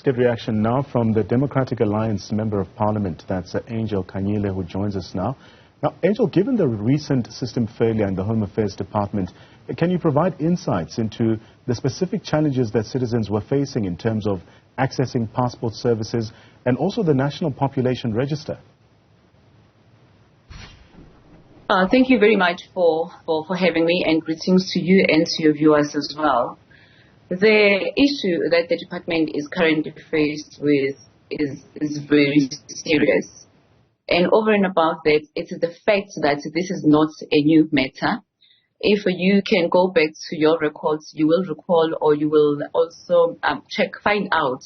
Let's get reaction now from the Democratic Alliance Member of Parliament, that's Angel Khanyile, who joins us now. Now, Angel, given the recent system failure in the Home Affairs Department, can you provide insights into the specific challenges that citizens were facing in terms of accessing passport services and also the National Population Register? Thank you very much for having me, and greetings to you and to your viewers as well. The issue that the department is currently faced with is very serious. And over and above that, it is the fact that this is not a new matter. If you can go back to your records, you will recall, or you will also find out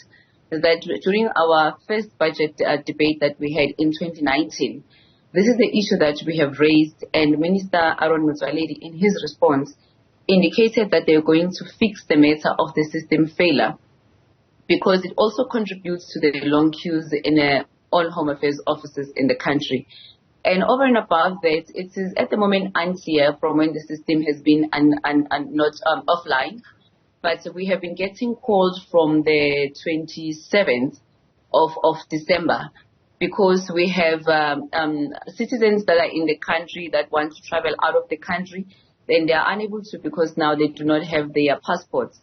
that during our first budget debate that we had in 2019, this is the issue that we have raised, and Minister Aaron Motsoaledi, in his response, indicated that they are going to fix the matter of the system failure, because it also contributes to the long queues in all Home Affairs offices in the country. And over and above that, it is at the moment unclear from when the system has been not offline, but we have been getting calls from the 27th of December, because we have citizens that are in the country that want to travel out of the country, then they are unable to, because now they do not have their passports.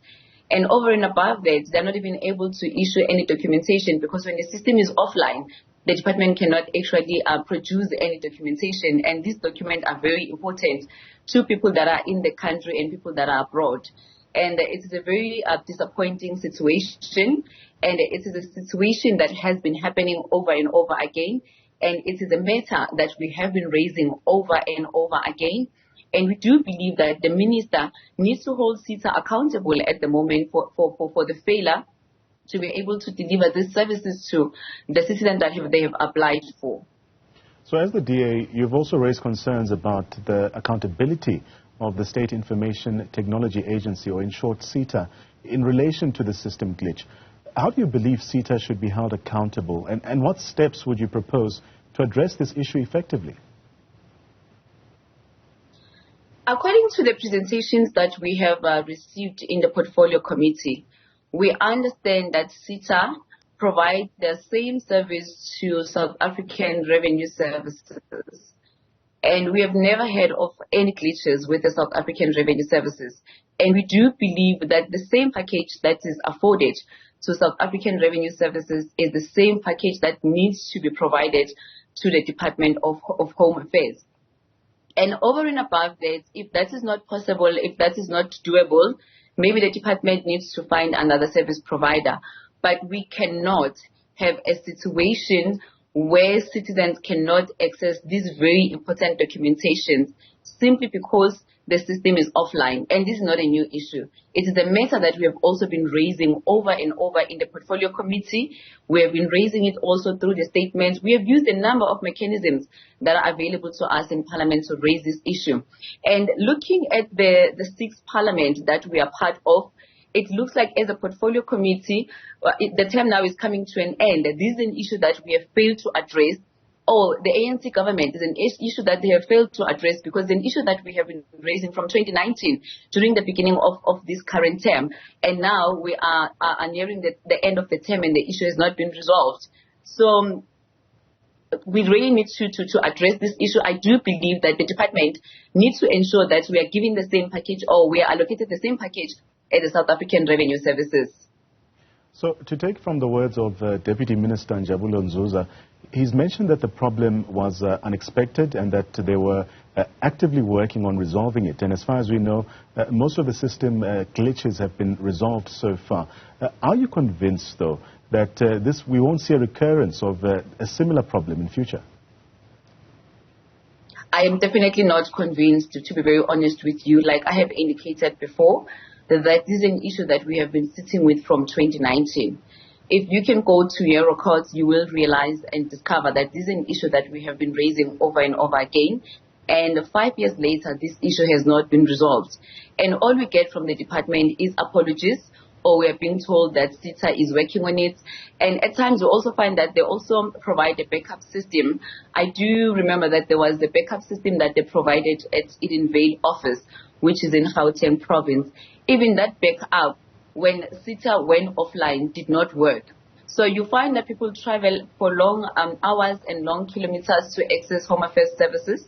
And over and above that, they're not even able to issue any documentation, because when the system is offline, the department cannot actually produce any documentation. And these documents are very important to people that are in the country and people that are abroad. And it is a very disappointing situation. And it is a situation that has been happening over and over again. And it is a matter that we have been raising over and over again. And we do believe that the minister needs to hold SETA accountable at the moment for the failure to be able to deliver these services to the citizens that they have applied for. So as the DA, you've also raised concerns about the accountability of the State Information Technology Agency, or in short SETA, in relation to the system glitch. How do you believe SETA should be held accountable, and what steps would you propose to address this issue effectively? According to the presentations that we have received in the Portfolio Committee, we understand that SETA provides the same service to South African Revenue Services. And we have never heard of any glitches with the South African Revenue Services. And we do believe that the same package that is afforded to South African Revenue Services is the same package that needs to be provided to the Department of Home Affairs. And over and above that, if that is not possible, if that is not doable, maybe the department needs to find another service provider. But we cannot have a situation where citizens cannot access these very important documentations simply because the system is offline. And this is not a new issue. It is a matter that we have also been raising over and over in the Portfolio Committee. We have been raising it also through the statements. We have used a number of mechanisms that are available to us in Parliament to raise this issue. And looking at the sixth Parliament that we are part of, it looks like as a Portfolio Committee, the term now is coming to an end. This is an issue that we have failed to address. Or the ANC government is an issue that they have failed to address, because it's an issue that we have been raising from 2019 during the beginning of this current term. And now we are nearing the end of the term and the issue has not been resolved. So we really need to address this issue. I do believe that the department needs to ensure that we are giving the same package, or we are allocated the same package at the South African Revenue Services. So to take from the words of Deputy Minister Njabulo Nzuza, he's mentioned that the problem was unexpected and that they were actively working on resolving it. And as far as we know, most of the system glitches have been resolved so far. Are you convinced, though, that we won't see a recurrence of a similar problem in future? I am definitely not convinced, to be very honest with you. Like I have indicated before, that this is an issue that we have been sitting with from 2019. If you can go to your records, you will realize and discover that this is an issue that we have been raising over and over again. And 5 years later, this issue has not been resolved. And all we get from the department is apologies, or we are being told that SETA is working on it. And at times we also find that they also provide a backup system. I do remember that there was the backup system that they provided at Eden Vale office, which is in Gauteng province. Even that backup when SETA went offline did not work. So you find that people travel for long hours and long kilometers to access Home Affairs services.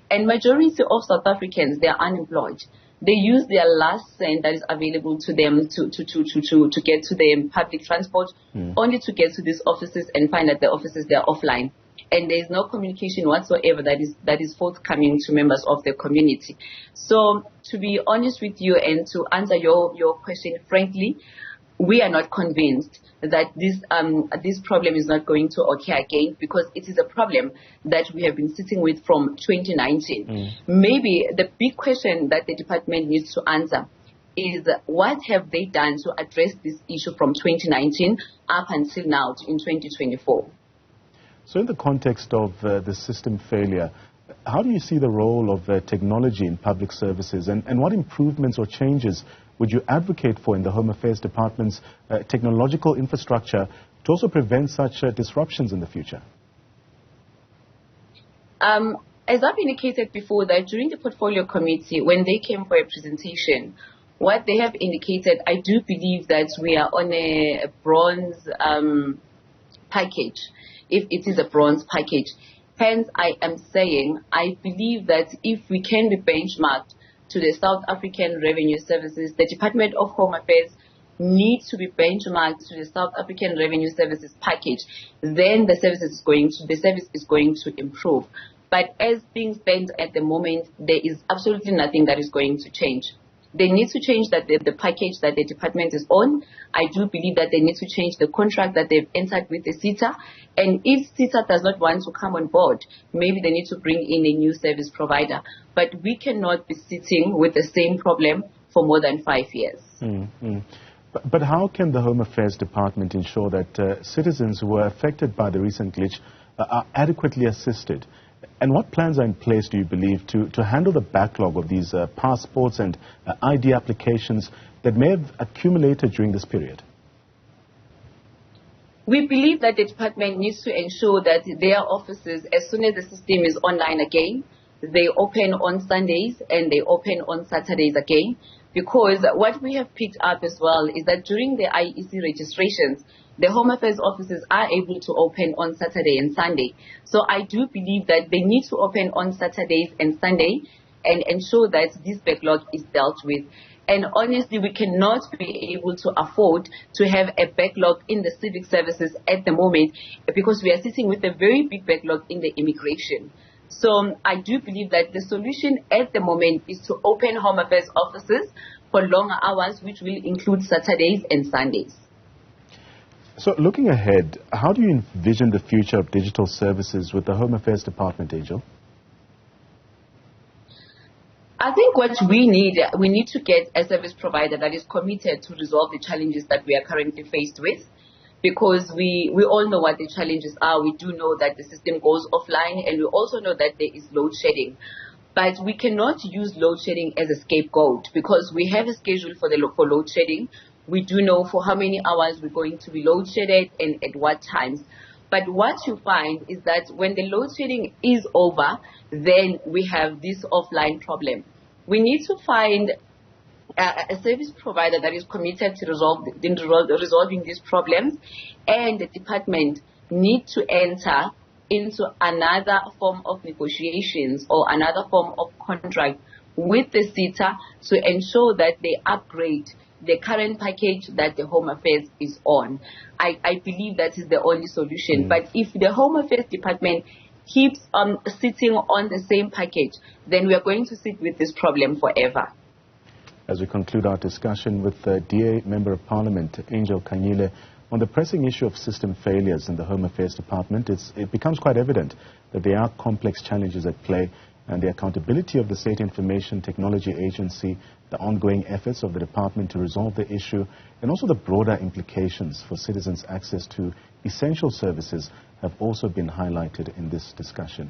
And majority of South Africans, they are unemployed. They use their last cent that is available to them to get to the public transport, only to get to these offices and find that the offices, they are offline. And there is no communication whatsoever that is forthcoming to members of the community. So to be honest with you and to answer your question frankly, we are not convinced that this problem is not going to occur again, because it is a problem that we have been sitting with from 2019. Maybe the big question that the department needs to answer is, what have they done to address this issue from 2019 up until now in 2024? So in the context of the system failure, how do you see the role of technology in public services, and what improvements or changes would you advocate for in the Home Affairs Department's technological infrastructure to also prevent such disruptions in the future? As I've indicated before, that during the portfolio committee, when they came for a presentation, what they have indicated, I do believe that we are on a bronze package, if it is a bronze package. Hence, I am saying, I believe that if we can be benchmarked to the South African Revenue Services, the Department of Home Affairs needs to be benchmarked to the South African Revenue Services package, then the service is going to improve. But as things stand at the moment, there is absolutely nothing that is going to change. They need to change the package that the department is on. I do believe that they need to change the contract that they've entered with the SETA. And if SETA does not want to come on board, maybe they need to bring in a new service provider. But we cannot be sitting with the same problem for more than 5 years. But how can the Home Affairs Department ensure that citizens who were affected by the recent glitch are adequately assisted? And what plans are in place, do you believe, to handle the backlog of these passports and ID applications that may have accumulated during this period? We believe that the department needs to ensure that their offices, as soon as the system is online again, they open on Sundays and they open on Saturdays again. Because what we have picked up as well is that during the IEC registrations, the Home Affairs offices are able to open on Saturday and Sunday. So I do believe that they need to open on Saturdays and Sunday and ensure that this backlog is dealt with. And honestly, we cannot be able to afford to have a backlog in the civic services at the moment, because we are sitting with a very big backlog in the immigration. So I do believe that the solution at the moment is to open Home Affairs offices for longer hours, which will include Saturdays and Sundays. So looking ahead, how do you envision the future of digital services with the Home Affairs Department, Angel? I think what we need to get a service provider that is committed to resolve the challenges that we are currently faced with. Because we all know what the challenges are. We do know that the system goes offline, and we also know that there is load shedding. But we cannot use load shedding as a scapegoat, because we have a schedule for load shedding. We do know for how many hours we're going to be load shedded and at what times. But what you find is that when the load shedding is over, then we have this offline problem. We need to find a service provider that is committed to resolving these problems, and the department need to enter into another form of negotiations or another form of contract with the SETA to ensure that they upgrade the current package that the Home Affairs is on. I believe that is the only solution. But if the Home Affairs Department keeps sitting on the same package, then we are going to sit with this problem forever. As we conclude our discussion with the DA Member of Parliament, Angel Khanyile, on the pressing issue of system failures in the Home Affairs Department, it becomes quite evident that there are complex challenges at play, and the accountability of the State Information Technology Agency, the ongoing efforts of the department to resolve the issue, and also the broader implications for citizens' access to essential services have also been highlighted in this discussion.